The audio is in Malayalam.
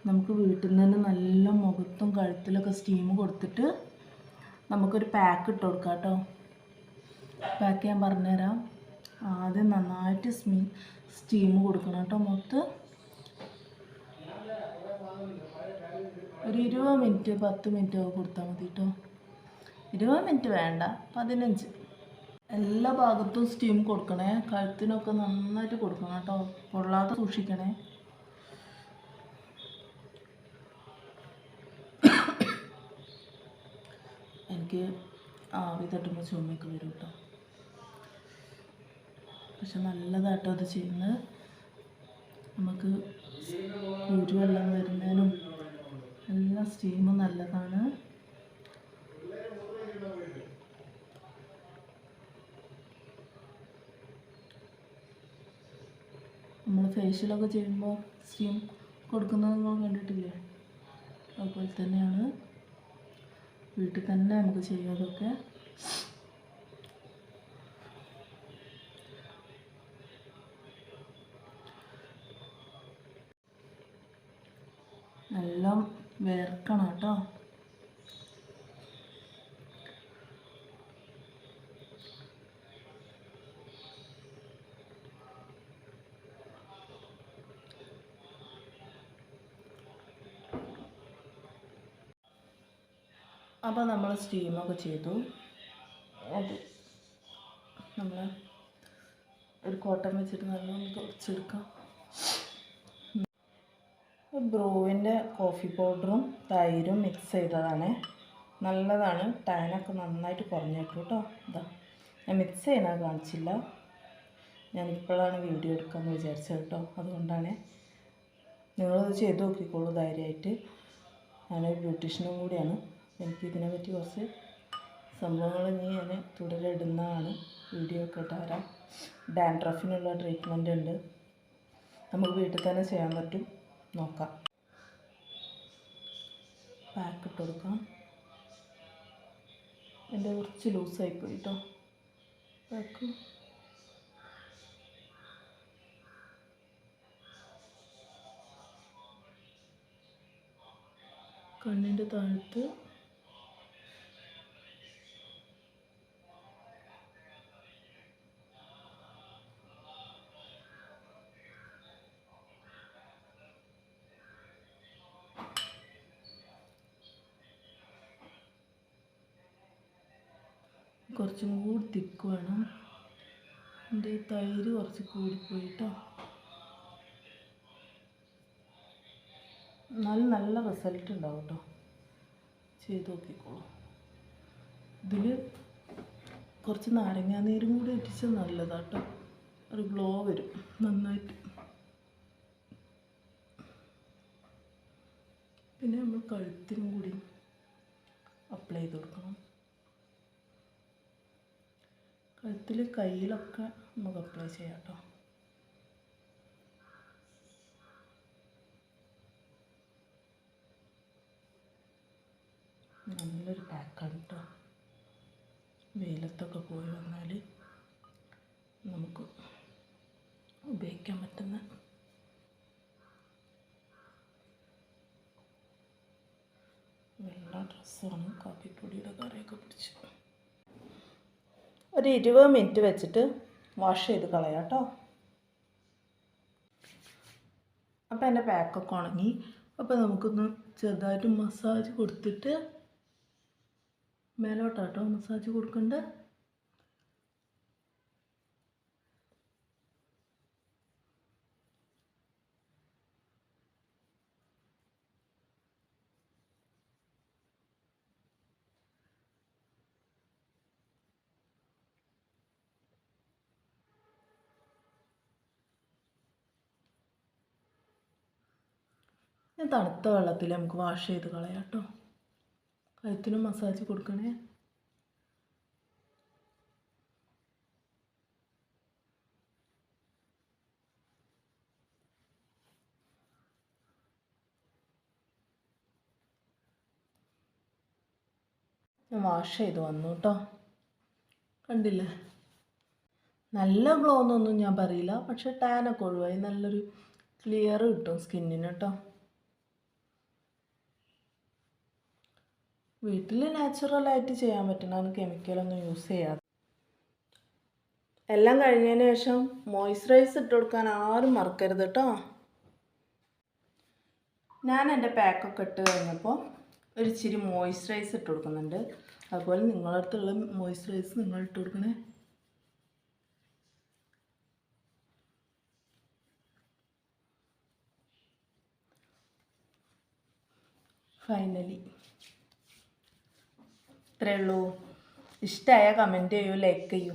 നമുക്ക് വീട്ടിൽ നിന്ന് തന്നെ നല്ല മുഖത്തും കഴുത്തിലൊക്കെ സ്റ്റീം കൊടുത്തിട്ട് നമുക്കൊരു പാക്ക് ഇട്ട് കൊടുക്കാം കേട്ടോ. പാക്ക് ഞാൻ പറഞ്ഞുതരാം. ആദ്യം നന്നായിട്ട് സ്റ്റീം കൊടുക്കണം കേട്ടോ മുഖത്ത്. ഒരു 20 മിനിറ്റ് 10 മിനിറ്റ് ഒക്കെ കൊടുത്താൽ മതി കേട്ടോ. 20 മിനിറ്റ് വേണ്ട, 15. എല്ലാ ഭാഗത്തും സ്റ്റീം കൊടുക്കണേ. കഴുത്തിനൊക്കെ നന്നായിട്ട് കൊടുക്കണം കേട്ടോ, പൊള്ളാതെ സൂക്ഷിക്കണേ. എനിക്ക് ആവി തട്ടുമ്പോൾ ചുമയൊക്കെ വരും കേട്ടോ. പക്ഷെ നല്ലതാട്ടോ അത് ചെയ്യുന്നത്. നമുക്ക് കുരുവെള്ളം വരുന്നതിനും എല്ലാ സ്റ്റീമും നല്ലതാണ്. നമ്മൾ ഫേഷ്യലൊക്കെ ചെയ്യുമ്പോൾ സ്റ്റീം കൊടുക്കുന്നത് നിങ്ങൾ കണ്ടിട്ടില്ലേ? അതുപോലെ തന്നെയാണ് വീട്ടിൽ തന്നെ നമുക്ക് ചെയ്യാതൊക്കെ. എല്ലാം വേർക്കണം കേട്ടോ. അപ്പോൾ നമ്മൾ സ്റ്റീമൊക്കെ ചെയ്തു. അത് നമ്മൾ ഒരു കോട്ടൺ വെച്ചിട്ട് നല്ലോണം തുടച്ചെടുക്കാം. ബ്രൂവിൻ്റെ കോഫി പൗഡറും തൈരും മിക്സ് ചെയ്തതാണ്. നല്ലതാണ്, ടാനൊക്കെ നന്നായിട്ട് കുറഞ്ഞിട്ടു കേട്ടോ. ഇതാ ഞാൻ മിക്സ് ചെയ്യണത് കാണിച്ചില്ല, ഞാനിപ്പോഴാണ് വീഡിയോ എടുക്കാമെന്ന് വിചാരിച്ചത് കേട്ടോ. അതുകൊണ്ടാണ്. നിങ്ങളത് ചെയ്ത് നോക്കിക്കോളൂ ധൈര്യമായിട്ട്. ഞാനൊരു ബ്യൂട്ടീഷ്യനും കൂടിയാണ്. എനിക്ക് ഇതിനെപ്പറ്റി കുറച്ച് സംഭവങ്ങൾ ഞാൻ തുടരെ ഇടുന്നതാണ്. വീഡിയോ ഒക്കെ ഇട്ടുതരാം. ഡാൻഡ്രഫിനുള്ള ട്രീറ്റ്മെൻ്റ് ഉണ്ട്, നമുക്ക് വീട്ടിൽ തന്നെ ചെയ്യാൻ പറ്റും. നോക്കാം. പാക്ക് ഇട്ട് കൊടുക്കാം. എൻ്റെ കുറച്ച് ലൂസായിപ്പോയി കേട്ടോ പാക്ക്. കണ്ണിൻ്റെ താഴത്ത് കുറച്ചും കൂടി തിക്ക് വേണം. എൻ്റെ തൈര് കുറച്ച് കൂടിപ്പോയിട്ടോ. എന്നാലും നല്ല റിസൾട്ട് ഉണ്ടാവും കേട്ടോ. ചെയ്ത് നോക്കിക്കോളൂ. ഇതിൽ കുറച്ച് നാരങ്ങാനീരും കൂടി ഇട്ടിച്ചാൽ നല്ലതാട്ടോ. ഒരു ഗ്ലോ വരും നന്നായിട്ട്. പിന്നെ നമ്മൾ കഴുത്തിനും കൂടി അപ്ലൈ ചെയ്ത് കൊടുക്കണം. കഴുത്തിൽ കയ്യിലൊക്കെ നമുക്ക് അപ്ലൈ ചെയ്യാം കേട്ടോ. നല്ലൊരു പാക്കാണ് കേട്ടോ. വെയിലത്തൊക്കെ പോയി വന്നാൽ നമുക്ക് ഉപയോഗിക്കാൻ പറ്റുന്ന വെള്ള ഡ്രസ്സാണ്. കാപ്പിപ്പൊടിയുടെ കറിയൊക്കെ പിടിച്ചു. ഒരു 20 മിനിറ്റ് വെച്ചിട്ട് വാഷ് ചെയ്ത് കളയാം കേട്ടോ. അപ്പോൾ എൻ്റെ പാക്കൊക്കെ ഉണങ്ങി. അപ്പോൾ നമുക്കൊന്ന് ചെറുതായിട്ട് മസാജ് കൊടുത്തിട്ട് മേലോട്ടാട്ടോ മസാജ് കൊടുക്കണ്ട. തണുത്ത വെള്ളത്തിൽ നമുക്ക് വാഷ് ചെയ്ത് കളയാം കേട്ടോ. കഴുത്തിനും മസാജ് കൊടുക്കണേ. ഞാൻ വാഷ് ചെയ്ത് വന്നു കേട്ടോ. കണ്ടില്ലേ, നല്ല ഗ്ലോ എന്നൊന്നും ഞാൻ പറയില്ല, പക്ഷെ ടാനൊക്കെ ഒഴിവായി നല്ലൊരു ക്ലിയർ കിട്ടും സ്കിന്നിന് കേട്ടോ. വീട്ടിൽ നാച്ചുറലായിട്ട് ചെയ്യാൻ പറ്റുന്നതാണ്, കെമിക്കലൊന്നും യൂസ് ചെയ്യാതെ. എല്ലാം കഴിഞ്ഞതിന് ശേഷം മോയ്സ്ചറൈസ് ഇട്ട് കൊടുക്കാൻ ആരും മറക്കരുത് കേട്ടോ. ഞാൻ എൻ്റെ പാക്കൊക്കെ ഇട്ട് കഴിഞ്ഞപ്പോൾ ഒരു ഇച്ചിരി മോയ്സ്ചറൈസ് ഇട്ട് കൊടുക്കുന്നുണ്ട്. അതുപോലെ നിങ്ങളുടെ അടുത്തുള്ള മോയ്സ്ചറൈസ് നിങ്ങൾ ഇട്ട് കൊടുക്കണേ. ഫൈനലി ഇത്രയേ ഉള്ളൂ. ഇഷ്ടമായ കമൻറ്റ് ചെയ്യൂ, ലൈക്ക് ചെയ്യൂ.